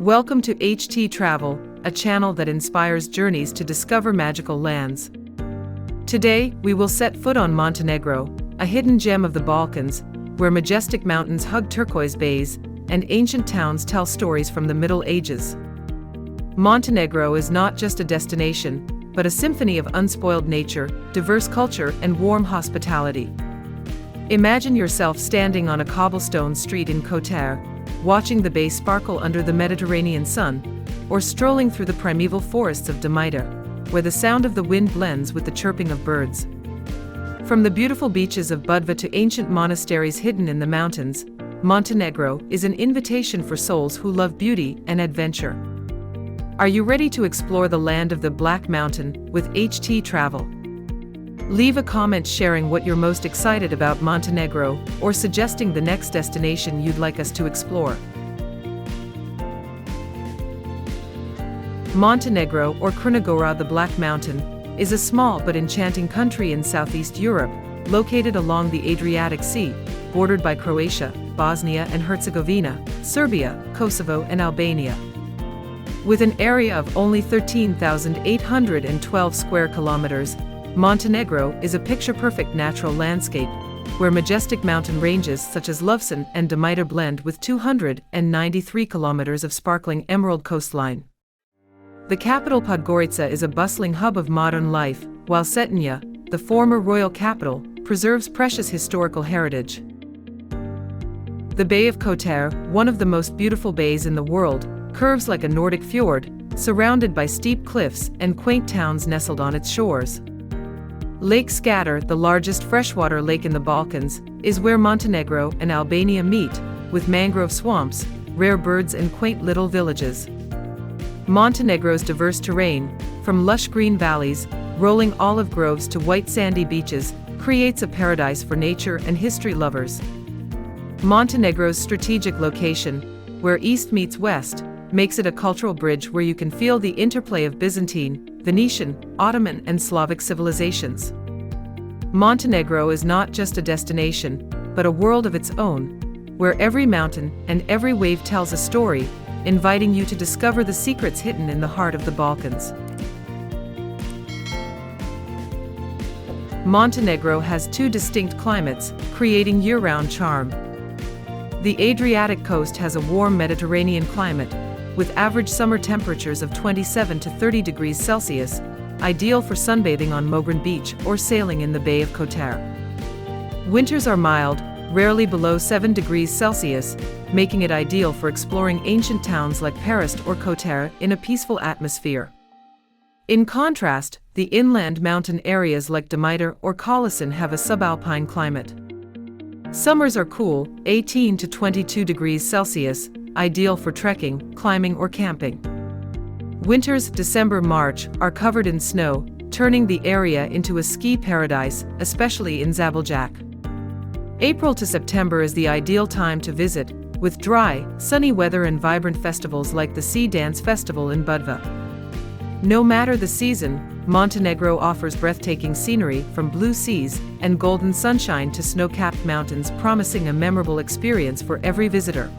Welcome to httravel, a channel that inspires journeys to discover magical lands. Today, we will set foot on Montenegro, a hidden gem of the Balkans, where majestic mountains hug turquoise bays, and ancient towns tell stories from the Middle Ages. Montenegro is not just a destination, but a symphony of unspoiled nature, diverse culture, and warm hospitality. Imagine yourself standing on a cobblestone street in Kotor, watching the bay sparkle under the Mediterranean sun, or strolling through the primeval forests of Durmitor, where the sound of the wind blends with the chirping of birds. From the beautiful beaches of Budva to ancient monasteries hidden in the mountains, Montenegro is an invitation for souls who love beauty and adventure. Are you ready to explore the land of the Black Mountain with httravel? Leave a comment sharing what you're most excited about Montenegro or suggesting the next destination you'd like us to explore. Montenegro, or Crna-Gora, the Black Mountain, is a small but enchanting country in Southeast Europe, located along the Adriatic Sea, bordered by Croatia, Bosnia and Herzegovina, Serbia, Kosovo and Albania. With an area of only 13,812 square kilometers, Montenegro is a picture-perfect natural landscape, where majestic mountain ranges such as Lovćen and Durmitor blend with 293 kilometers of sparkling emerald coastline. The capital Podgorica is a bustling hub of modern life, while Cetinje, the former royal capital, preserves precious historical heritage. The Bay of Kotor, one of the most beautiful bays in the world, curves like a Nordic fjord, surrounded by steep cliffs and quaint towns nestled on its shores. Lake Scatter, the largest freshwater lake in the Balkans, is where Montenegro and Albania meet, with mangrove swamps, rare birds and quaint little villages. Montenegro's diverse terrain, from lush green valleys, rolling olive groves to white sandy beaches, creates a paradise for nature and history lovers. Montenegro's strategic location, where east meets west, makes it a cultural bridge where you can feel the interplay of Byzantine, Venetian, Ottoman and Slavic civilizations. Montenegro is not just a destination, but a world of its own, where every mountain and every wave tells a story, inviting you to discover the secrets hidden in the heart of the Balkans. Montenegro has two distinct climates, creating year-round charm. The Adriatic coast has a warm Mediterranean climate, with average summer temperatures of 27 to 30 degrees Celsius, ideal for sunbathing on Mogren Beach or sailing in the Bay of Kotor. Winters are mild, rarely below 7 degrees Celsius, making it ideal for exploring ancient towns like Perast or Kotor in a peaceful atmosphere. In contrast, the inland mountain areas like Durmitor or Cuisine have a subalpine climate. Summers are cool, 18 to 22 degrees Celsius, ideal for trekking, climbing or camping. Winters, December-March, are covered in snow, turning the area into a ski paradise, especially in Zabeljak. April to September is the ideal time to visit, with dry, sunny weather and vibrant festivals like the Sea Dance Festival in Budva. No matter the season, Montenegro offers breathtaking scenery from blue seas and golden sunshine to snow-capped mountains, promising a memorable experience for every visitor.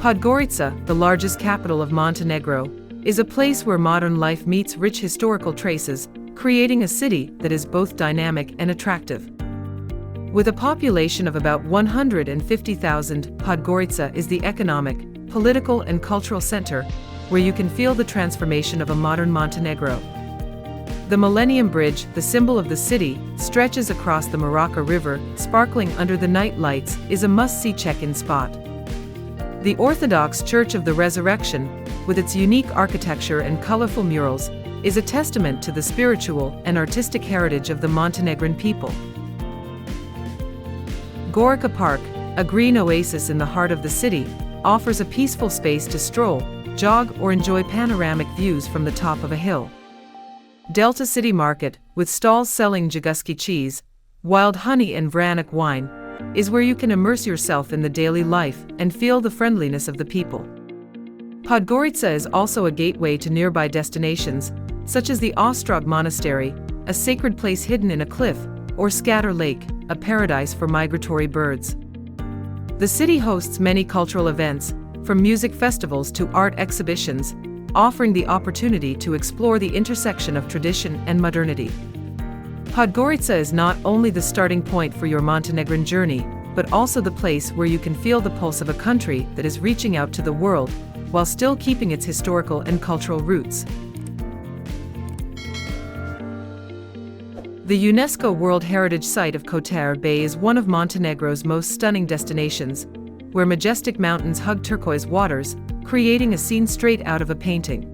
Podgorica, the largest capital of Montenegro, is a place where modern life meets rich historical traces, creating a city that is both dynamic and attractive. With a population of about 150,000, Podgorica is the economic, political and cultural center, where you can feel the transformation of a modern Montenegro. The Millenium Bridge, the symbol of the city, stretches across the Maraca River, sparkling under the night lights, is a must-see check-in spot. The Orthodox Church of the Resurrection, with its unique architecture and colorful murals, is a testament to the spiritual and artistic heritage of the Montenegrin people. Gorica Park, a green oasis in the heart of the city, offers a peaceful space to stroll, jog or enjoy panoramic views from the top of a hill. Delta City Market, with stalls selling Jaguski cheese, wild honey and Vranik wine, is where you can immerse yourself in the daily life and feel the friendliness of the people. Podgorica is also a gateway to nearby destinations, such as the Ostrog Monastery, a sacred place hidden in a cliff, or Scatter Lake, a paradise for migratory birds. The city hosts many cultural events, from music festivals to art exhibitions, offering the opportunity to explore the intersection of tradition and modernity. Podgorica is not only the starting point for your Montenegrin journey, but also the place where you can feel the pulse of a country that is reaching out to the world, while still keeping its historical and cultural roots. The UNESCO World Heritage Site of Kotor Bay is one of Montenegro's most stunning destinations, where majestic mountains hug turquoise waters, creating a scene straight out of a painting.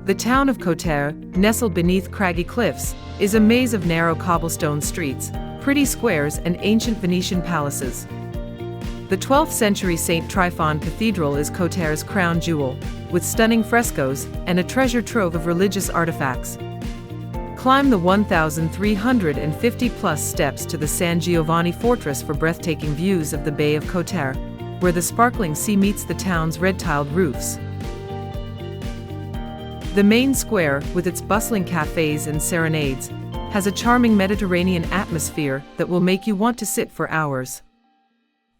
The town of Kotor, nestled beneath craggy cliffs, is a maze of narrow cobblestone streets, pretty squares and ancient Venetian palaces. The 12th century St. Tryphon Cathedral is Kotor's crown jewel, with stunning frescoes and a treasure trove of religious artifacts. Climb the 1,350-plus steps to the San Giovanni Fortress for breathtaking views of the Bay of Kotor, where the sparkling sea meets the town's red-tiled roofs. The main square, with its bustling cafes and serenades, has a charming Mediterranean atmosphere that will make you want to sit for hours.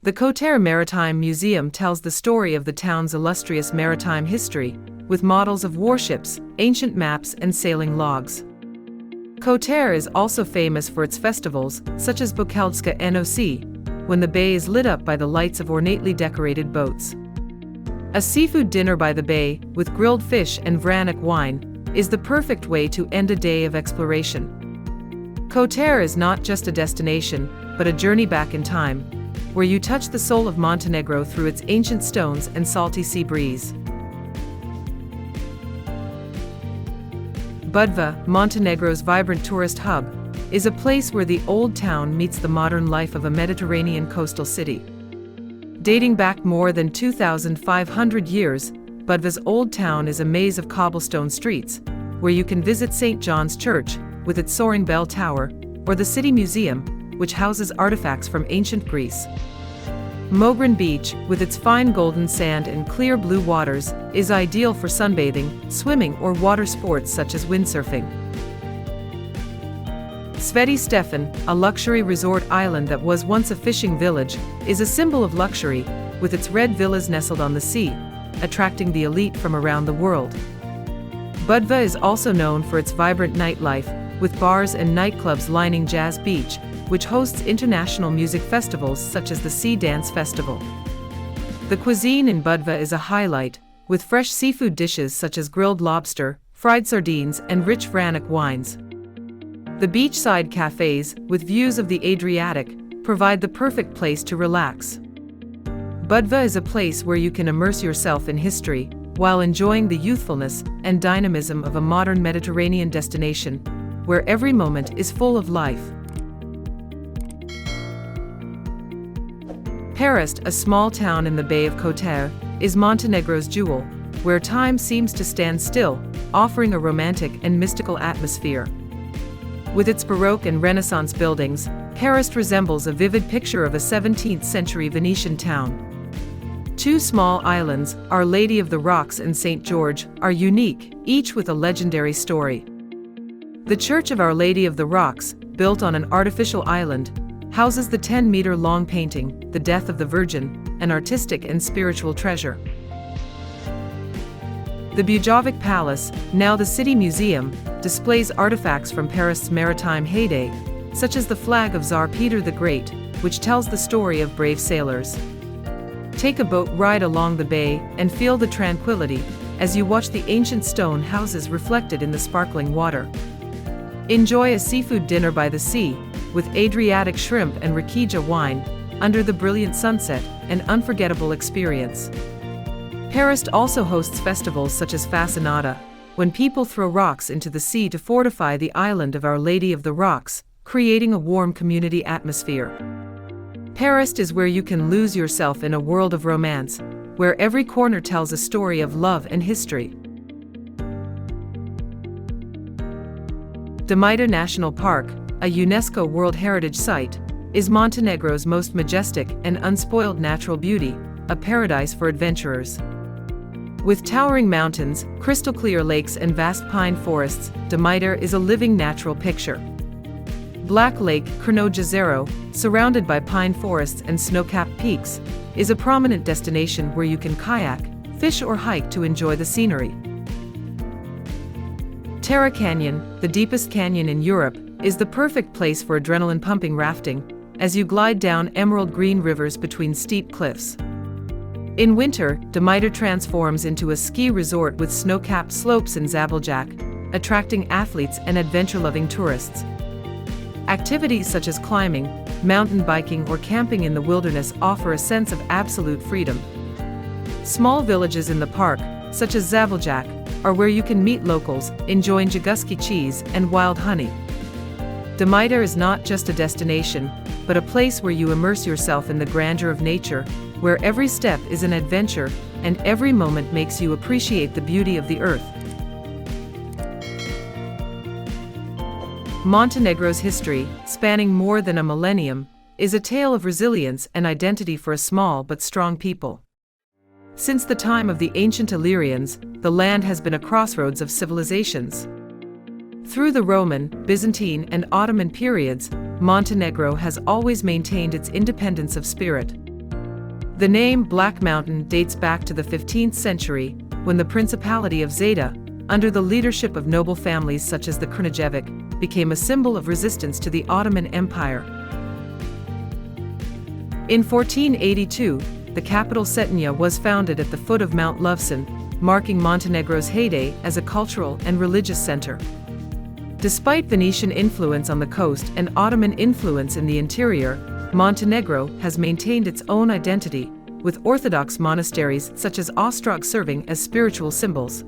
The Kotor Maritime Museum tells the story of the town's illustrious maritime history, with models of warships, ancient maps, and sailing logs. Kotor is also famous for its festivals, such as Bukeldska NOC, when the bay is lit up by the lights of ornately decorated boats. A seafood dinner by the bay, with grilled fish and Vranic wine, is the perfect way to end a day of exploration. Kotor is not just a destination, but a journey back in time, where you touch the soul of Montenegro through its ancient stones and salty sea breeze. Budva, Montenegro's vibrant tourist hub, is a place where the old town meets the modern life of a Mediterranean coastal city. Dating back more than 2,500 years, Budva's old town is a maze of cobblestone streets, where you can visit St. John's Church, with its soaring bell tower, or the City Museum, which houses artifacts from ancient Greece. Mogren Beach, with its fine golden sand and clear blue waters, is ideal for sunbathing, swimming, or water sports such as windsurfing. Sveti Stefan, a luxury resort island that was once a fishing village, is a symbol of luxury, with its red villas nestled on the sea, attracting the elite from around the world. Budva is also known for its vibrant nightlife, with bars and nightclubs lining Jazz Beach, which hosts international music festivals such as the Sea Dance Festival. The cuisine in Budva is a highlight, with fresh seafood dishes such as grilled lobster, fried sardines, and rich Vranic wines. The beachside cafes, with views of the Adriatic, provide the perfect place to relax. Budva is a place where you can immerse yourself in history, while enjoying the youthfulness and dynamism of a modern Mediterranean destination, where every moment is full of life. Perast, a small town in the Bay of Kotor, is Montenegro's jewel, where time seems to stand still, offering a romantic and mystical atmosphere. With its Baroque and Renaissance buildings, Perast resembles a vivid picture of a 17th-century Venetian town. Two small islands, Our Lady of the Rocks and St. George, are unique, each with a legendary story. The Church of Our Lady of the Rocks, built on an artificial island, houses the 10-meter-long painting, The Death of the Virgin, an artistic and spiritual treasure. The Budva Palace, now the City Museum, displays artifacts from Perast's maritime heyday, such as the flag of Tsar Peter the Great, which tells the story of brave sailors. Take a boat ride along the bay and feel the tranquility as you watch the ancient stone houses reflected in the sparkling water. Enjoy a seafood dinner by the sea, with Adriatic shrimp and Riquija wine, under the brilliant sunset, an unforgettable experience. Perast also hosts festivals such as Fascinata, when people throw rocks into the sea to fortify the island of Our Lady of the Rocks, creating a warm community atmosphere. Perast is where you can lose yourself in a world of romance, where every corner tells a story of love and history. Durmitor National Park, a UNESCO World Heritage Site, is Montenegro's most majestic and unspoiled natural beauty, a paradise for adventurers. With towering mountains, crystal-clear lakes and vast pine forests, Durmitor is a living natural picture. Black Lake, Crno Jezero, surrounded by pine forests and snow-capped peaks, is a prominent destination where you can kayak, fish or hike to enjoy the scenery. Terra Canyon, the deepest canyon in Europe, is the perfect place for adrenaline-pumping rafting, as you glide down emerald green rivers between steep cliffs. In winter, Durmitor transforms into a ski resort with snow-capped slopes in Zaveljak, attracting athletes and adventure-loving tourists. Activities such as climbing, mountain biking or camping in the wilderness offer a sense of absolute freedom. Small villages in the park, such as Zaveljak, are where you can meet locals, enjoying Jaguski cheese and wild honey. Durmitor is not just a destination, but a place where you immerse yourself in the grandeur of nature, where every step is an adventure, and every moment makes you appreciate the beauty of the earth. Montenegro's history, spanning more than a millennium, is a tale of resilience and identity for a small but strong people. Since the time of the ancient Illyrians, the land has been a crossroads of civilizations. Through the Roman, Byzantine, and Ottoman periods, Montenegro has always maintained its independence of spirit. The name Black Mountain dates back to the 15th century, when the Principality of Zeta, under the leadership of noble families such as the Krnjevic, became a symbol of resistance to the Ottoman Empire. In 1482, the capital Cetinje was founded at the foot of Mount Lovćen, marking Montenegro's heyday as a cultural and religious center. Despite Venetian influence on the coast and Ottoman influence in the interior, Montenegro has maintained its own identity, with Orthodox monasteries such as Ostrog serving as spiritual symbols.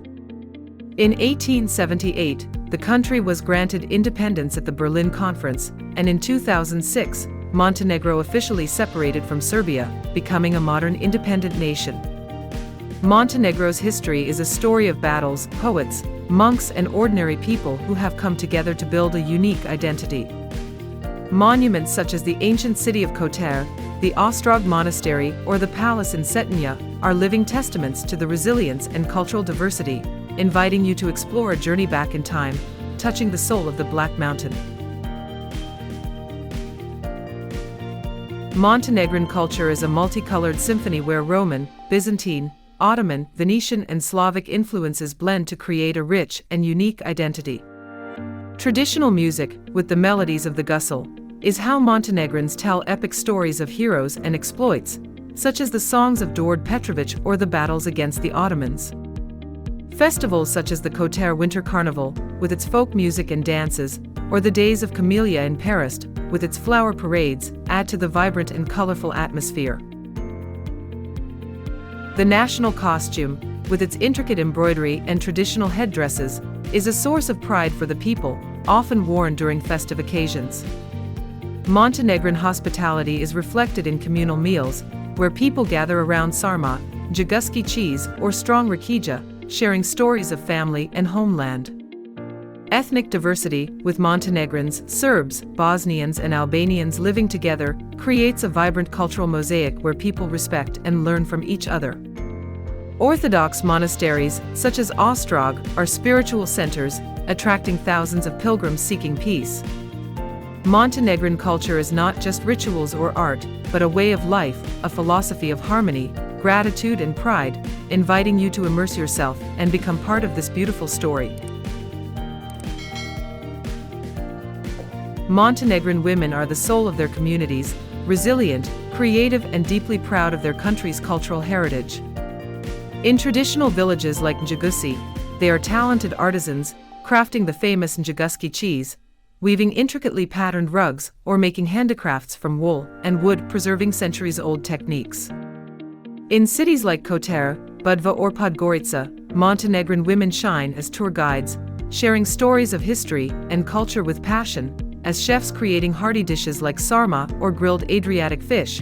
In 1878, the country was granted independence at the Berlin Conference, and in 2006, Montenegro officially separated from Serbia, becoming a modern independent nation. Montenegro's history is a story of battles, poets, monks and ordinary people who have come together to build a unique identity. Monuments such as the ancient city of Kotor, the Ostrog Monastery, or the palace in Cetinje are living testaments to the resilience and cultural diversity, inviting you to explore a journey back in time, touching the soul of the Black Mountain. Montenegrin culture is a multicolored symphony where Roman, Byzantine, Ottoman, Venetian and Slavic influences blend to create a rich and unique identity. Traditional music, with the melodies of the gusle, is how Montenegrins tell epic stories of heroes and exploits, such as the songs of Đorđe Petrović or the battles against the Ottomans. Festivals such as the Kotor Winter Carnival, with its folk music and dances, or the Days of Camellia in Perast, with its flower parades, add to the vibrant and colorful atmosphere. The national costume, with its intricate embroidery and traditional headdresses, is a source of pride for the people, often worn during festive occasions. Montenegrin hospitality is reflected in communal meals, where people gather around sarma, jaguski cheese, or strong rakija, sharing stories of family and homeland. Ethnic diversity, with Montenegrins, Serbs, Bosnians and Albanians living together, creates a vibrant cultural mosaic where people respect and learn from each other. Orthodox monasteries, such as Ostrog, are spiritual centers, attracting thousands of pilgrims seeking peace. Montenegrin culture is not just rituals or art, but a way of life, a philosophy of harmony, gratitude and pride, inviting you to immerse yourself and become part of this beautiful story. Montenegrin women are the soul of their communities, resilient, creative and deeply proud of their country's cultural heritage. In traditional villages like Njagusi, they are talented artisans, crafting the famous Njaguski cheese, weaving intricately patterned rugs, or making handicrafts from wool and wood, preserving centuries-old techniques. In cities like Kotor, Budva or Podgorica, Montenegrin women shine as tour guides, sharing stories of history and culture with passion, as chefs creating hearty dishes like sarma or grilled Adriatic fish,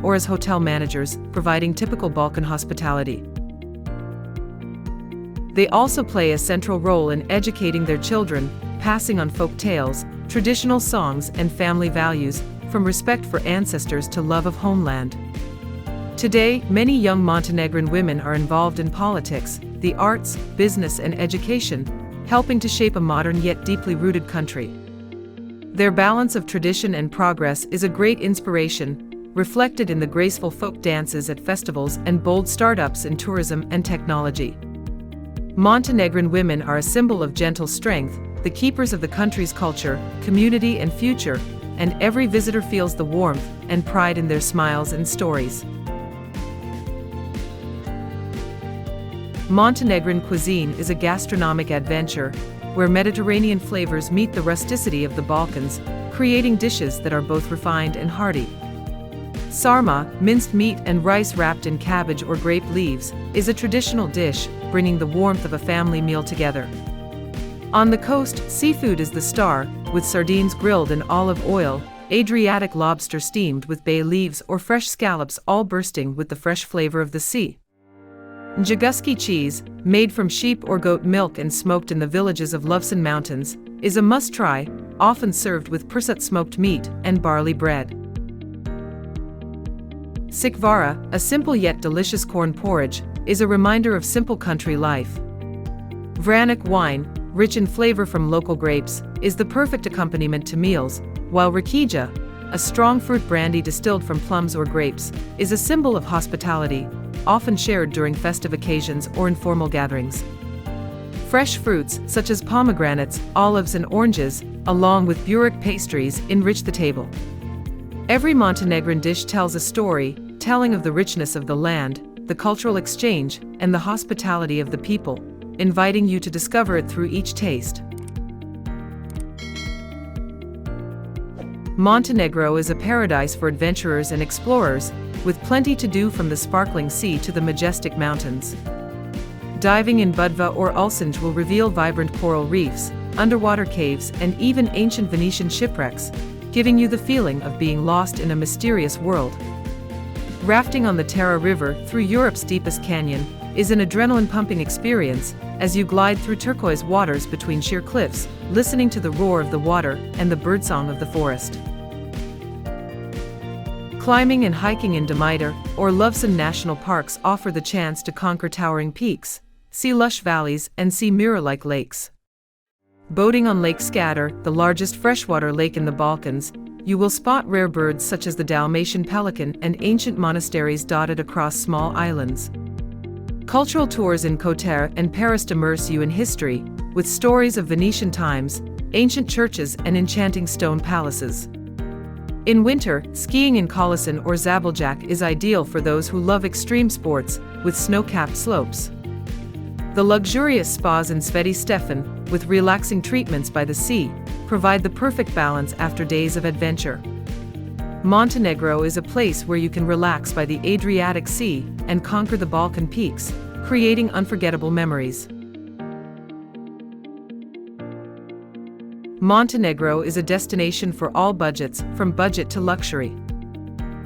or as hotel managers providing typical Balkan hospitality. They also play a central role in educating their children, passing on folk tales, traditional songs and family values, from respect for ancestors to love of homeland. Today, many young Montenegrin women are involved in politics, the arts, business and education, helping to shape a modern yet deeply rooted country. Their balance of tradition and progress is a great inspiration, reflected in the graceful folk dances at festivals and bold startups in tourism and technology. Montenegrin women are a symbol of gentle strength, the keepers of the country's culture, community and future, and every visitor feels the warmth and pride in their smiles and stories. Montenegrin cuisine is a gastronomic adventure, where Mediterranean flavors meet the rusticity of the Balkans, creating dishes that are both refined and hearty. Sarma, minced meat and rice wrapped in cabbage or grape leaves, is a traditional dish, bringing the warmth of a family meal together. On the coast, seafood is the star, with sardines grilled in olive oil, Adriatic lobster steamed with bay leaves or fresh scallops, all bursting with the fresh flavor of the sea. Njaguski cheese, made from sheep or goat milk and smoked in the villages of Lovćen Mountains, is a must-try, often served with pršut smoked meat and barley bread. Sikvara, a simple yet delicious corn porridge, is a reminder of simple country life. Vranic wine, rich in flavor from local grapes, is the perfect accompaniment to meals, while Rakija, a strong fruit brandy distilled from plums or grapes, is a symbol of hospitality, often shared during festive occasions or informal gatherings. Fresh fruits, such as pomegranates, olives and oranges, along with burek pastries, enrich the table. Every Montenegrin dish tells a story, telling of the richness of the land, the cultural exchange, and the hospitality of the people, inviting you to discover it through each taste. Montenegro is a paradise for adventurers and explorers, with plenty to do from the sparkling sea to the majestic mountains. Diving in Budva or Ulcinj will reveal vibrant coral reefs, underwater caves, and even ancient Venetian shipwrecks, giving you the feeling of being lost in a mysterious world. Rafting on the Tara River through Europe's deepest canyon is an adrenaline-pumping experience as you glide through turquoise waters between sheer cliffs, listening to the roar of the water and the birdsong of the forest. Climbing and hiking in Durmitor or Lovćen national parks offer the chance to conquer towering peaks, see lush valleys, and see mirror-like lakes. Boating on Lake Scatter, the largest freshwater lake in the Balkans, you will spot rare birds such as the Dalmatian pelican and ancient monasteries dotted across small islands. Cultural tours in Kotor and Perast immerse you in history, with stories of Venetian times, ancient churches, and enchanting stone palaces. In winter, skiing in Kolisine or Zabeljak is ideal for those who love extreme sports, with snow-capped slopes. The luxurious spas in Sveti Stefan, with relaxing treatments by the sea, provide the perfect balance after days of adventure. Montenegro is a place where you can relax by the Adriatic Sea and conquer the Balkan peaks, creating unforgettable memories. Montenegro is a destination for all budgets, from budget to luxury.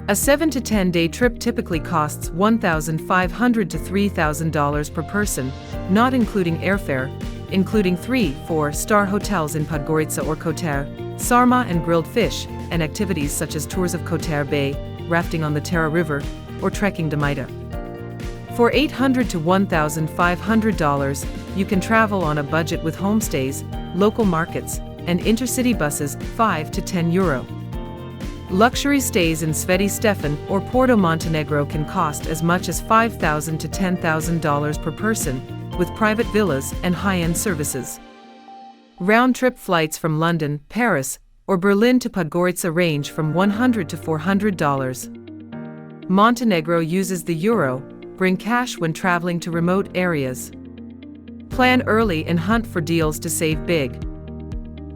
A 7 to 10-day trip typically costs $1,500 to $3,000 per person, not including airfare, including 3-4-star hotels in Podgorica or Kotor, sarma and grilled fish, and activities such as tours of Kotor Bay, rafting on the Tara River, or trekking Durmitor. For $800 to $1,500, you can travel on a budget with homestays, local markets, and intercity buses, €5 to €10. Luxury stays in Sveti Stefan or Porto Montenegro can cost as much as $5,000 to $10,000 per person, with private villas and high-end services. Round-trip flights from London, Paris, or Berlin to Podgorica range from $100 to $400. Montenegro uses the euro. Bring cash when traveling to remote areas. Plan early and hunt for deals to save big.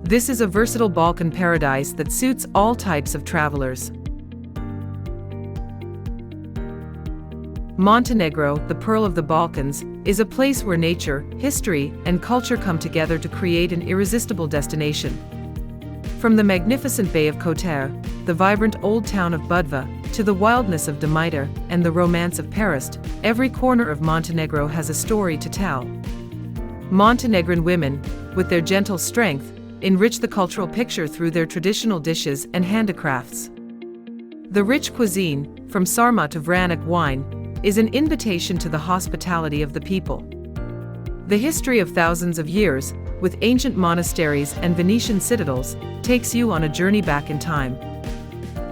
This is a versatile Balkan paradise that suits all types of travelers. Montenegro, the pearl of the Balkans, is a place where nature, history, and culture come together to create an irresistible destination. From the magnificent Bay of Kotor, the vibrant old town of Budva, to the wildness of Durmitor and the romance of Perast, every corner of Montenegro has a story to tell. Montenegrin women, with their gentle strength, enrich the cultural picture through their traditional dishes and handicrafts. The rich cuisine, from sarma to vranic wine, is an invitation to the hospitality of the people. The history of thousands of years, with ancient monasteries and Venetian citadels, takes you on a journey back in time.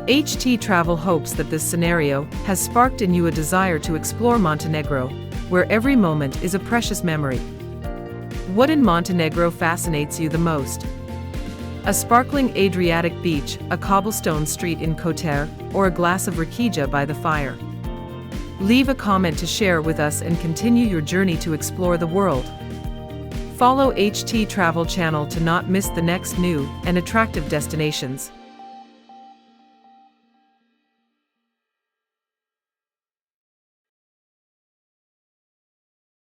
httravel hopes that this scenario has sparked in you a desire to explore Montenegro, where every moment is a precious memory. What in Montenegro fascinates you the most? A sparkling Adriatic beach, a cobblestone street in Kotor, or a glass of rakica by the fire? Leave a comment to share with us and continue your journey to explore the world. Follow httravel channel to not miss the next new and attractive destinations.